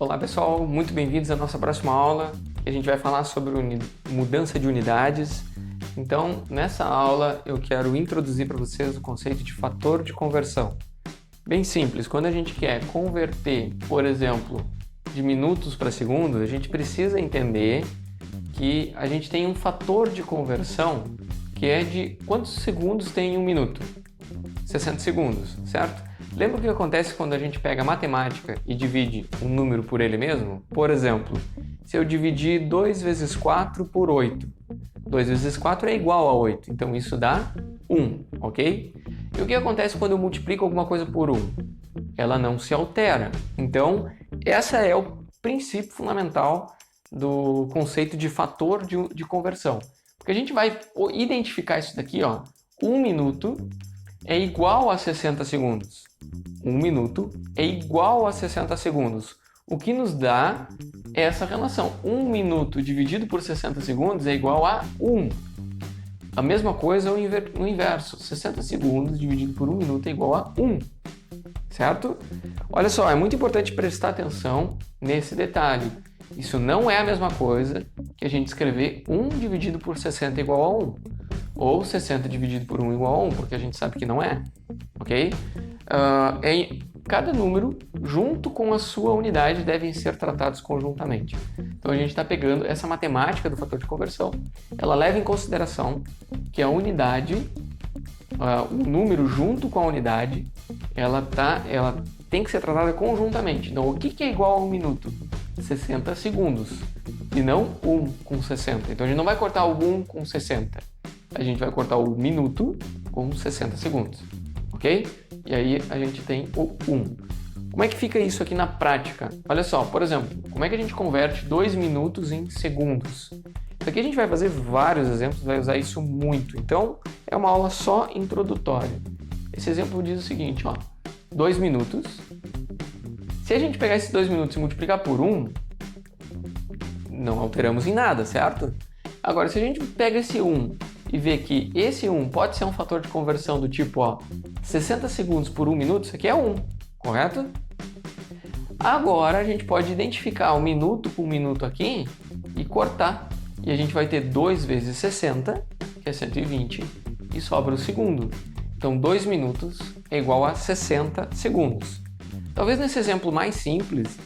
Olá pessoal, muito bem-vindos à nossa próxima aula. A gente vai falar sobre mudança de unidades. Então, nessa aula eu quero introduzir para vocês o conceito de fator de conversão. Bem simples, quando a gente quer converter, por exemplo, de minutos para segundos, a gente precisa entender que a gente tem um fator de conversão que é de quantos segundos tem um minuto? 60 segundos, certo? Lembra o que acontece quando a gente pega a matemática e divide um número por ele mesmo? Por exemplo, se eu dividir 2 vezes 4 por 8, 2 vezes 4 é igual a 8, então isso dá 1, ok? E o que acontece quando eu multiplico alguma coisa por 1? Ela não se altera. Então, esse é o princípio fundamental do conceito de fator de conversão. Porque a gente vai identificar isso daqui, ó, 1 minuto é igual a 60 segundos. 1 minuto é igual a 60 segundos. O que nos dá essa relação. 1 minuto dividido por 60 segundos é igual a 1. A mesma coisa no inverso. 60 segundos dividido por 1 minuto é igual a 1. Certo? Olha só, é muito importante prestar atenção nesse detalhe. Isso não é a mesma coisa que a gente escrever 1 dividido por 60 igual a 1. Ou 60 dividido por 1 igual a 1, porque a gente sabe que não é. Ok? Cada número, junto com a sua unidade, devem ser tratados conjuntamente. Então a gente está pegando essa matemática do fator de conversão. Ela leva em consideração que a unidade, o número junto com a unidade, ela tem que ser tratada conjuntamente. Então o que é igual a 1 minuto? 60 segundos. E não 1 com 60. Então a gente não vai cortar o 1 com 60. A gente vai cortar o minuto com 60 segundos. Ok? E aí a gente tem o 1. Como é que fica isso aqui na prática? Olha só, por exemplo, como é que a gente converte 2 minutos em segundos? Isso aqui a gente vai fazer vários exemplos, vai usar isso muito. Então, é uma aula só introdutória. Esse exemplo diz o seguinte, ó, 2 minutos. Se a gente pegar esses 2 minutos e multiplicar por 1, não alteramos em nada, certo? Agora, se a gente pega esse 1 e vê que esse 1 pode ser um fator de conversão do tipo, ó, 60 segundos por 1 minuto, isso aqui é 1, correto? Agora a gente pode identificar o minuto por minuto aqui e cortar. E a gente vai ter 2 vezes 60, que é 120, e sobra o segundo. Então 2 minutos é igual a 60 segundos. Talvez nesse exemplo mais simples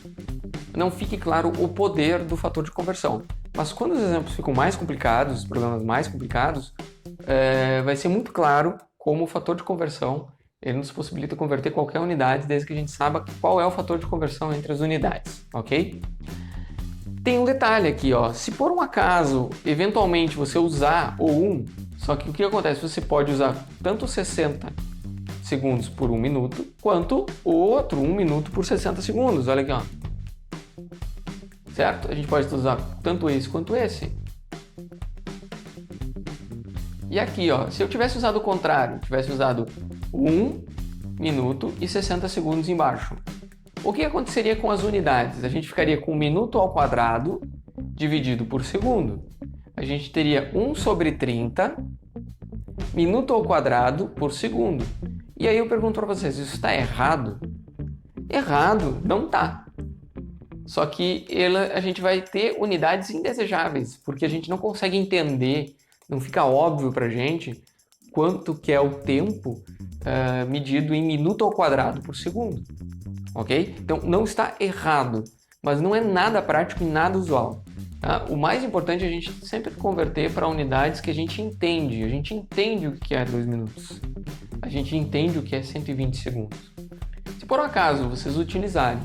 não fique claro o poder do fator de conversão. Mas quando os exemplos ficam mais complicados, os problemas mais complicados, vai ser muito claro como o fator de conversão ele nos possibilita converter qualquer unidade, desde que a gente saiba qual é o fator de conversão entre as unidades, ok? Tem um detalhe aqui, ó. Se por um acaso, eventualmente, você usar o 1, só que o que acontece? Você pode usar tanto 60 segundos por 1 minuto, quanto o outro 1 minuto por 60 segundos. Olha aqui, ó. Certo? A gente pode usar tanto esse quanto esse. E aqui, ó, se eu tivesse usado o contrário, tivesse usado 1 minuto e 60 segundos embaixo, o que aconteceria com as unidades? A gente ficaria com minuto ao quadrado dividido por segundo. A gente teria 1 sobre 30 minuto ao quadrado por segundo. E aí eu pergunto para vocês, isso está errado? Errado, não está. Só que a gente vai ter unidades indesejáveis, porque a gente não consegue entender, não fica óbvio para a gente quanto que é o tempo medido em minuto ao quadrado por segundo, ok? Então não está errado, mas não é nada prático e nada usual. Tá? O mais importante é a gente sempre converter para unidades que a gente entende. A gente entende o que é 2 minutos, a gente entende o que é 120 segundos. Se por um acaso vocês utilizarem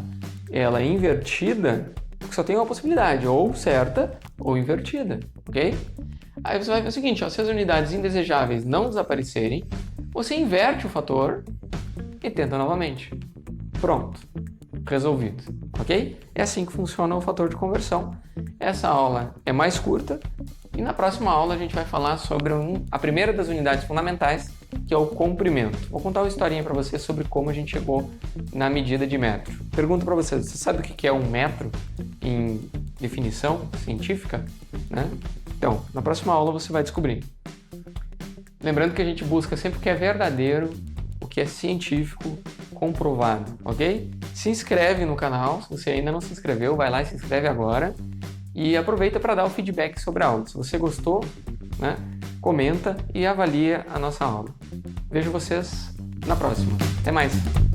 ela invertida, só tem uma possibilidade, ou certa ou invertida, ok? Aí você vai ver o seguinte, ó, se as unidades indesejáveis não desaparecerem, você inverte o fator e tenta novamente. Pronto, resolvido, ok? É assim que funciona o fator de conversão. Essa aula é mais curta e na próxima aula a gente vai falar sobre a primeira das unidades fundamentais, que é o comprimento. Vou contar uma historinha para vocês sobre como a gente chegou na medida de metro. Pergunto para vocês, você sabe o que é um metro em definição científica? Né? Então, na próxima aula você vai descobrir. Lembrando que a gente busca sempre o que é verdadeiro, o que é científico, comprovado, ok? Se inscreve no canal, se você ainda não se inscreveu, vai lá e se inscreve agora. E aproveita para dar o feedback sobre a aula. Se você gostou, né, comenta e avalia a nossa aula. Vejo vocês na próxima. Até mais!